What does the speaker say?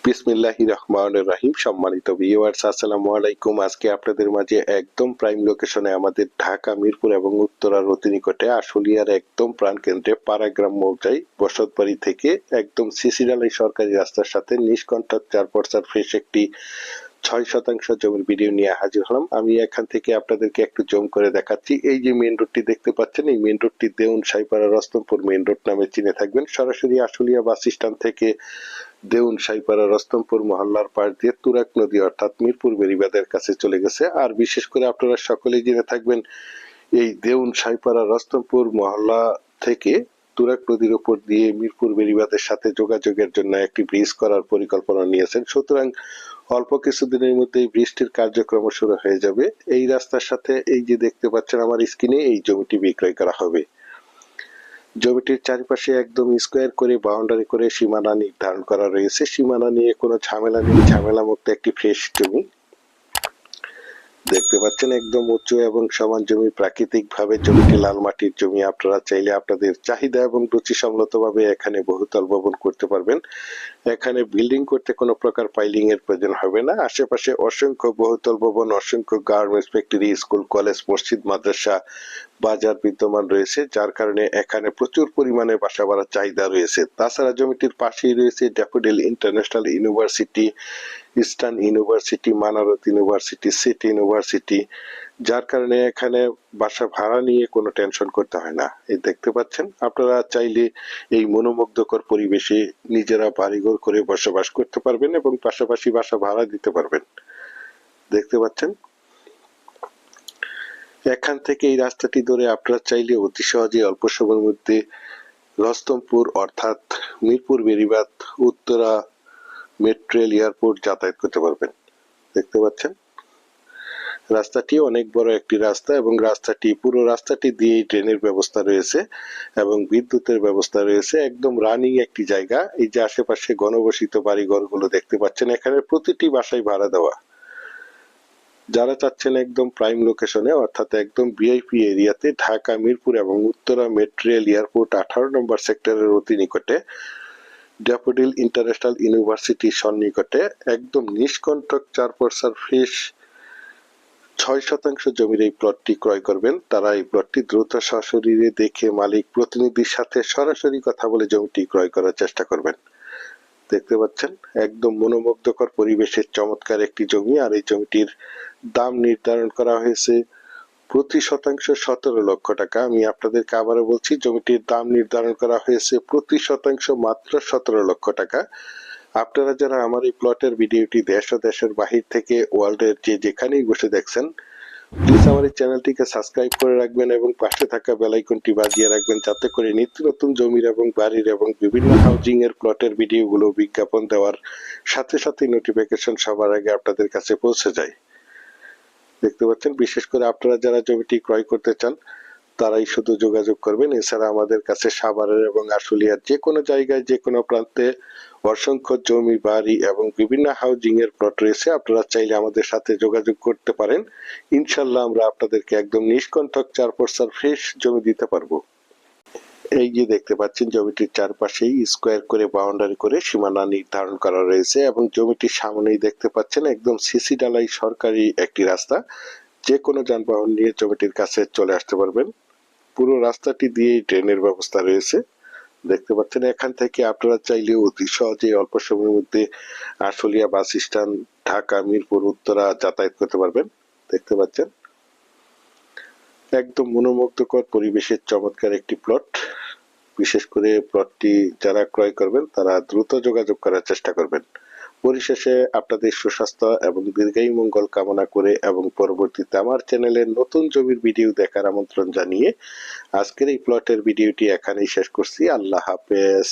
বিসমিল্লাহির রহমানির রহিম। সম্মানিত ভিউয়ার্স, আসসালামু আলাইকুম। আজকে আপনাদের মাঝে একদম প্রাইম লোকেশনে আমাদের ঢাকা মিরপুর এবং উত্তরার অতি নিকটে আশুলিয়ার একদম প্রাণকেন্দ্রে পাড়াগ্রাম মৌজায় বসতবাড়ি থেকে একদম সিসিডালাই সরকারি রাস্তার সাথে নিষ্কণ্টক 4% ফ্রেশ একটি 6% জমির ভিডিও নিয়ে হাজির হলাম। আমি এখান থেকে আপনাদেরকে একটু জুম করে দেখাচ্ছি। এই যে মেইন রোডটি দেখতে পাচ্ছেন, এই মেইন রোডটি দেউন সাইপাড়া রস্তমপুর মেইন রোড নামে চিনে থাকবেন। সরাসরি আশুলিয়া বাস স্ট্যান্ড থেকে দেউন সাইপাড়া রস্তমপুর মহল্লার পাশ দিয়ে তুরাগ নদী অর্থাৎ মিরপুর বেড়িবাঁধের কাছে চলে গেছে। আর বিশেষ করে আপনারা সকলেই জেনে থাকবেন, এই দেউন সাইপাড়া রস্তমপুর মহল্লা থেকে তুরাগ নদীর উপর দিয়ে মিরপুর বেড়িবাঁধের সাথে যোগাযোগের জন্য একটি ব্রিজ করার পরিকল্পনা নিয়েছেন। সুতরাং অল্প কিছুদিনের মধ্যেই ব্রিজটির কার্যক্রম শুরু হয়ে যাবে। এই রাস্তার সাথে এই যে দেখতে পাচ্ছেন আমার স্ক্রিনে, এই জমিটি বিক্রয় করা হবে। জমিটির চারিপাশে একদম স্কোয়ার করে বাউন্ডারি করে সীমানা নির্ধারণ করা রয়েছে। সীমানা নিয়ে কোনো ঝামেলা নেই, ঝামেলা মুক্ত একটি ফ্রেশ জমি দেখতে পাচ্ছেন। একদম উঁচু এবং সমান জমি, প্রাকৃতিক ভাবে জমিটি লাল মাটির জমি। আপনারা চাইলে আপনাদের চাহিদা এবং রুচি সম্মতভাবে এখানে বহুতল ভবন করতে পারবেন। এখানে বিল্ডিং করতে কোনো প্রকার পাইলিং এর প্রয়োজন হবে না। আশেপাশে অসংখ্য বহুতল ভবন, অসংখ্য গার্মেন্টস ফ্যাক্টরি, স্কুল, কলেজ, মসজিদ, মাদ্রাসা, বাজার বিদ্যমান রয়েছে, যার কারণে এখানে প্রচুর পরিমাণে বাসা বাড়ার চাহিদা রয়েছে। তাছাড়া জমিটির পাশেই রয়েছে daffodil international university, eastern university, Manarat university, city university, যার কারণে এখানে বাসা ভাড়া নিয়ে কোনো টেনশন করতে হয় না। এই দেখতে পাচ্ছেন, আপনারা চাইলে এই মনোমুগ্ধকর পরিবেশে নিজেরা বাড়িঘর করে বসবাস করতে পারবেন এবং পাশাপাশি বাসা ভাড়া দিতে পারবেন। দেখতে পাচ্ছেন, এখান থেকে এই রাস্তাটি ধরে আপনারা চাইলে অতি সহজে অল্প সময়ের মধ্যে রস্তমপুর অর্থাৎ মিরপুর বেড়িবাঁধ, উত্তরা মেট্রো রেল এয়ারপোর্ট যাতায়াত করতে পারবেন। দেখতে পাচ্ছেন, রাস্তাটি অনেক বড় একটি রাস্তা এবং পুরো রাস্তাটি দিয়েই ট্রেনের ব্যবস্থা রয়েছে এবং বিদ্যুতের ব্যবস্থা রয়েছে। একদম রানিং একটি জায়গা। এই যে আশেপাশে ঘনবসিত বাড়িঘরগুলো দেখতে পাচ্ছেন, এখানে প্রতিটি বাসায় ভাড়া দেওয়া। যারা চাচ্ছেন একদম প্রাইম লোকেশনে অর্থাৎ একদম ভিআইপি এরিয়াতে ঢাকা মিরপুর এবং উত্তরা মেট্রো রেল এয়ারপোর্ট 18 নম্বর সেক্টরের অতি নিকটে ড্যাফোডিল ইন্টারন্যাশনাল ইউনিভার্সিটির সন্নিকটে একদম নিষ্কণ্টক 4% ফ্রেশ 6% জমির এই প্লটটি ক্রয় করবেন। তারা এই প্লটটি দ্রুত সশরীরে দেখে মালিক প্রতিনিধির সাথে সরাসরি কথা বলে জমিটি ক্রয় করার চেষ্টা করবেন। দেখতে পাচ্ছেন, একদম মনোমুগ্ধকর পরিবেশের চমৎকার একটি জমি। আর এই জমিটির দাম নির্ধারণ করা হয়েছে প্রতি শতাংশ 17 লক্ষ টাকা। আমি আপনাদেরকে আবারও বলছি, জমিটির দাম নির্ধারণ করা হয়েছে প্রতি শতাংশ মাত্র 17 লক্ষ টাকা। আপনারা যারা আমার এই প্লটের ভিডিওটি দেশ ও দেশের বাহির থেকে ওয়ার্ল্ডের যেখানেই বসে দেখছেন, প্লিজ আমার এই চ্যানেলটিকে সাবস্ক্রাইব করে রাখবেন এবং পাশে থাকা বেল আইকনটি বাজিয়ে রাখবেন, যাতে করে নিত্য নতুন জমির এবং বাড়ির এবং বিভিন্ন হাউজিং এর প্লটের ভিডিওগুলো বিজ্ঞাপন দেওয়ার সাথে সাথে নোটিফিকেশন সবার আগে আপনাদের কাছে পৌঁছে যায়। দেখতে পাচ্ছেন, বিশেষ করে আপনারা যারা জমিটি ক্রয় করতে চান তারাই শুধু যোগাযোগ করবেন। এছাড়া আমাদের কাছে সাভারের এবং আশুলিয়ার যে কোনো জায়গায় যে কোনো প্রান্তে অসংখ্য জমি, বাড়ি এবং বিভিন্ন হাউজিং এর প্লট রয়েছে। আপনারা চাইলে আমাদের সাথে যোগাযোগ করতে পারেন। ইনশাল্লাহ আমরা আপনাদেরকে একদম নিষ্কণ্টক 4% ফ্রেশ জমি দিতে পারবো। এই যে দেখতে পাচ্ছেন, জমিটির চারপাশেই স্কোয়ার করে বাউন্ডারি করে সীমানা নির্ধারণ করা রয়েছে এবং জমিটির সামনেই দেখতে পাচ্ছেন একদম সিসি ঢালাই সরকারি একটি রাস্তা। যে কোনো যানবাহন নিয়ে জমিটির কাছে চলে আসতে পারবেন। পুরো রাস্তাটি দিয়েই ট্রেনের ব্যবস্থা রয়েছে। দেখতে পাচ্ছেন, এখান থেকে আপনারা চাইলে অতি সহজে অল্প সময়ের মধ্যে আশুলিয়া বাস স্ট্যান্ড, ঢাকা মিরপুর, উত্তরা যাতায়াত করতে পারবেন। দেখতে পাচ্ছেন, একদম মনোমুগ্ধকর পরিবেশের চমৎকার একটি প্লট। বিশেষ করে প্লটটি যারা ক্রয় করবেন তারা দ্রুত যোগাযোগ করার চেষ্টা করবেন। পরিশেষে আপনাদের সুস্বাস্থ্য এবং দীর্ঘায়ু মঙ্গল কামনা করে এবং পরবর্তীতে আমার চ্যানেলের নতুন জমির ভিডিও দেখার আমন্ত্রণ জানিয়ে আজকের এই প্লটের ভিডিওটি এখানেই শেষ করছি। আল্লাহ হাফেজ।